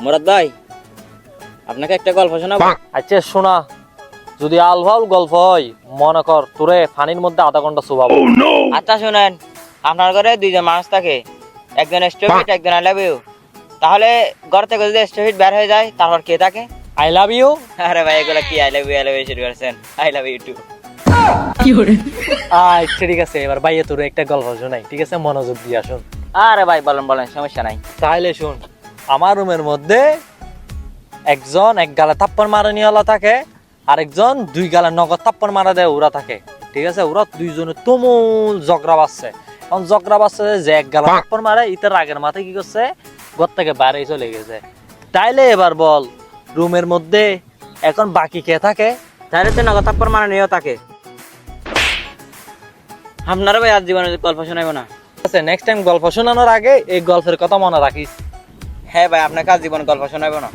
মুরাদ ভাই, আপনাকে একটা গল্প শোনাবো। আচ্ছা শোনা, যদি আলফাউল গল্প হয় মনে কর তোরে পানির মধ্যে আধা ঘন্টা চুবাবো। আচ্ছা শুনেন, আপনার ঘরে দুইজন মানুষ থাকে, একজন স্টুপিড একজন আই লাভ ইউ। তাহলে ঘর থেকে যদি স্টুপিড বের হয়ে যায় তারপর কে থাকে? I love you. আরে ভাই এগুলা কি আই লাভ ইউ শুরু করেছেন? I love you too. আচ্ছা ঠিক আছে, এবার ভাইয়া তোরে একটা গল্প শোনাই, ঠিক আছে? মনোযোগ দিয়ে শুন। আরে ভাই বলেন বলেন, সমস্যা নাই। তাহলে শুন, আমার রুমের মধ্যে একজন এক গালে থাপ্পড় মারানিওয়ালা থাকে, আরেকজন দুই গালে নগদ থাপ্পড় মারা দেয় ওরা থাকে, ঠিক আছে? ওরা দুইজনে তুমুল ঝগড়া বাজছে। এখন ঝগড়া বাজছে যে এক গালা থাপ্পড় মারে, ইতার আগের মাথায় কি করছে, ঘর থেকে বাইরে চলে গেছে। তাইলে এবার বল, রুমের মধ্যে এখন বাকি কে থাকে? তাহলে তো নগদ থাপ্পড় মারা নিয়েও থাকে। আপনারা ভাই আজ জীবনে গল্প শোনাবো না? আচ্ছা, নেক্সট টাইম গল্প শোনানোর আগে এই গল্পের কথা মনে রাখিস। হ্যাঁ ভাই, আপনাকে আজ জীবনে গল্প শোনাবো না।